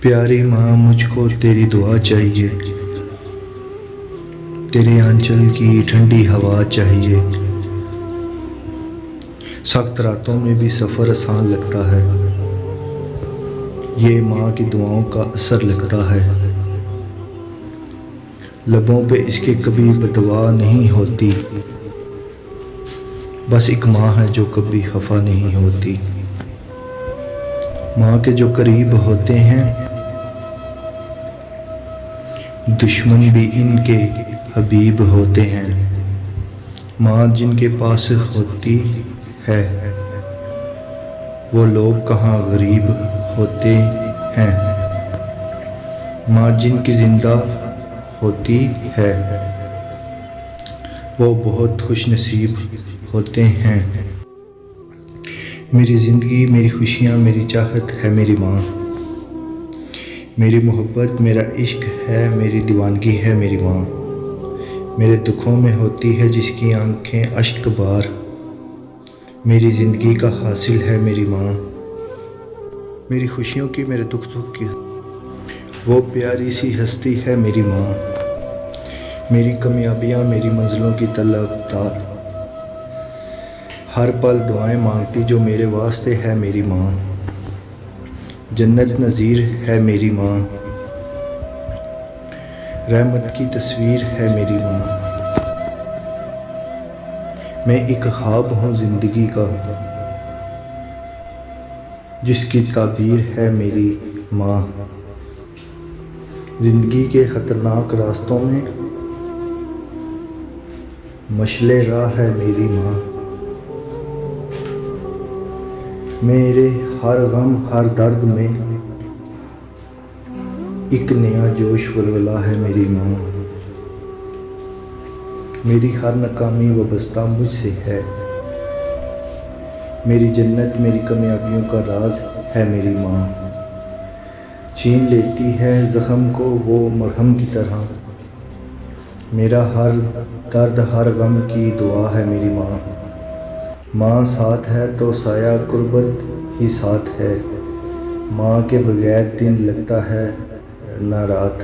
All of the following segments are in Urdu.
پیاری ماں مجھ کو تیری دعا چاہیے، تیرے آنچل کی ٹھنڈی ہوا چاہیے۔ سخت راتوں میں بھی سفر آسان لگتا ہے، یہ ماں کی دعاؤں کا اثر لگتا ہے۔ لبوں پہ اس کے کبھی بدوا نہیں ہوتی، بس ایک ماں ہے جو کبھی خفا نہیں ہوتی۔ ماں کے جو قریب ہوتے ہیں دشمن بھی ان کے حبیب ہوتے ہیں۔ ماں جن کے پاس ہوتی ہے وہ لوگ کہاں غریب ہوتے ہیں۔ ماں جن کی زندہ ہوتی ہے وہ بہت خوش نصیب ہوتے ہیں۔ میری زندگی، میری خوشیاں، میری چاہت ہے میری ماں۔ میری محبت، میرا عشق ہے، میری دیوانگی ہے میری ماں۔ میرے دکھوں میں ہوتی ہے جس کی آنکھیں اشک بار، میری زندگی کا حاصل ہے میری ماں۔ میری خوشیوں کی، میرے دکھ کی وہ پیاری سی ہستی ہے میری ماں۔ میری کامیابیاں، میری منزلوں کی طلبدار، ہر پل دعائیں مانگتی جو میرے واسطے ہے میری ماں۔ جنت نظیر ہے میری ماں، رحمت کی تصویر ہے میری ماں۔ میں ایک خواب ہوں زندگی کا جس کی تعبیر ہے میری ماں۔ زندگی کے خطرناک راستوں میں مشعل راہ ہے میری ماں۔ میرے ہر غم، ہر درد میں ایک نیا جوش ولولہ ہے میری ماں۔ میری ہر ناکامی وابستہ مجھ سے ہے، میری جنت، میری کامیابیوں کا راز ہے میری ماں۔ چھین لیتی ہے زخم کو وہ مرہم کی طرح، میرا ہر درد، ہر غم کی دوا ہے میری ماں۔ ماں ساتھ ہے تو سایہ قربت ہی ساتھ ہے، ماں کے بغیر دن لگتا ہے نہ رات۔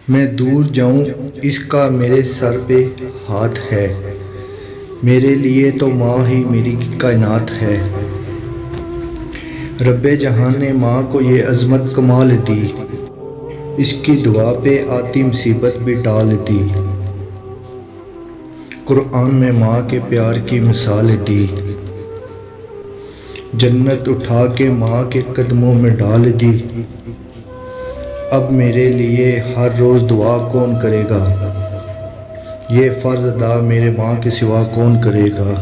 میں دور جاؤں اس کا میرے سر پہ ہاتھ ہے، میرے لیے تو ماں ہی میری کائنات ہے۔ رب جہاں نے ماں کو یہ عظمت کمال دی، اس کی دعا پہ آتی مصیبت بھی ٹال دی۔ قرآن میں ماں کے پیار کی مثال دی، جنت اٹھا کے ماں کے قدموں میں ڈال دی۔ اب میرے لیے ہر روز دعا کون کرے گا، یہ فرض ادا میرے ماں کے سوا کون کرے گا۔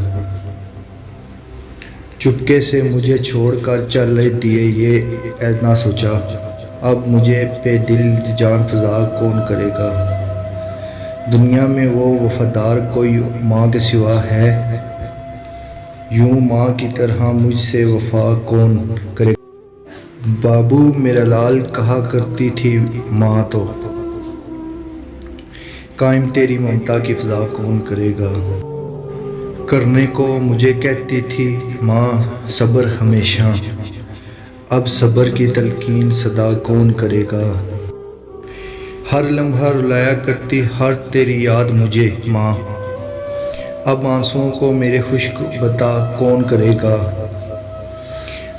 چپکے سے مجھے چھوڑ کر چل دیے یہ نہ سوچا، اب مجھے پہ دل جان فضا کون کرے گا۔ دنیا میں وہ وفادار کوئی ماں کے سوا ہے، یوں ماں کی طرح مجھ سے وفا کون کرے گا۔ بابو میرا لال کہا کرتی تھی ماں تو، قائم تیری ممتا کی فضا کون کرے گا۔ کرنے کو مجھے کہتی تھی ماں صبر ہمیشہ، اب صبر کی تلقین صدا کون کرے گا۔ ہر لمحہ رلایا کرتی ہر تیری یاد مجھے ماں، اب آنسوؤں کو میرے خشک بتا کون کرے گا۔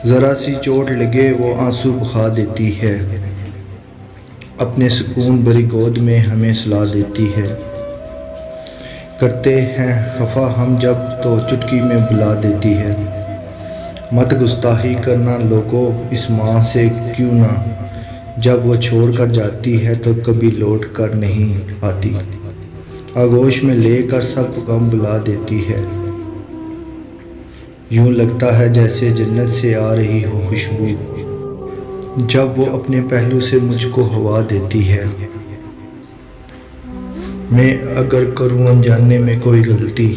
ذرا سی چوٹ لگے وہ آنسو بہا دیتی ہے، اپنے سکون بھری گود میں ہمیں سلا دیتی ہے۔ کرتے ہیں خفا ہم جب تو چٹکی میں بلا دیتی ہے۔ مت گستاخی کرنا لوگوں اس ماں سے کیوں نہ، جب وہ چھوڑ کر جاتی ہے تو کبھی لوٹ کر نہیں آتی، آغوش میں لے کر سب غم بلا دیتی ہے۔ یوں لگتا ہے جیسے جنت سے آ رہی ہو خوشبو، جب وہ اپنے پہلو سے مجھ کو ہوا دیتی ہے۔ میں اگر کروں انجانے میں کوئی غلطی،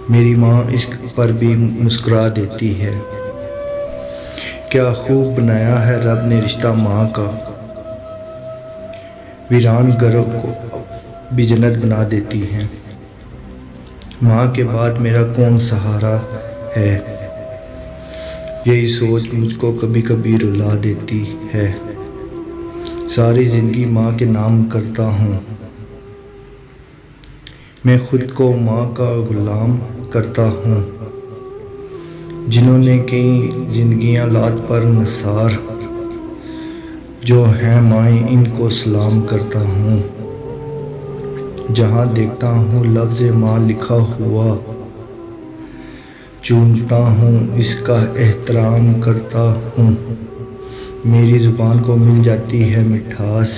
میری ماں اس پر بھی مسکرا دیتی ہے۔ کیا خوب بنایا ہے رب نے رشتہ ماں کا، ویران گھروں کو بھی جنت بنا دیتی ہے۔ ماں کے بعد میرا کون سہارا ہے، یہی سوچ مجھ کو کبھی کبھی رلا دیتی ہے۔ ساری زندگی ماں کے نام کرتا ہوں، میں خود کو ماں کا غلام کرتا ہوں۔ جنہوں نے کئی زندگیاں لات پر نثار، جو ہیں مائیں ان کو سلام کرتا ہوں۔ جہاں دیکھتا ہوں لفظ ماں لکھا ہوا، چومتا ہوں اس کا احترام کرتا ہوں۔ میری زبان کو مل جاتی ہے مٹھاس،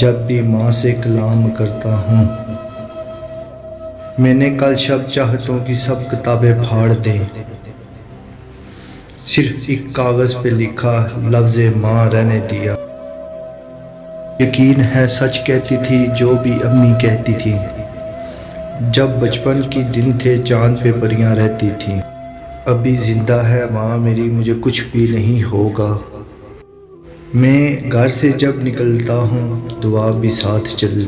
جب بھی ماں سے کلام کرتا ہوں۔ میں نے کل شب چاہتوں کی سب کتابیں پھاڑ دیں، صرف ایک کاغذ پہ لکھا لفظ ماں رہنے دیا۔ یقین ہے سچ کہتی تھی جو بھی امی کہتی تھی، جب بچپن کے دن تھے چاند پہ پریاں رہتی تھیں۔ ابھی زندہ ہے ماں میری، مجھے کچھ بھی نہیں ہوگا۔ میں گھر سے جب نکلتا ہوں دعا بھی ساتھ چلتی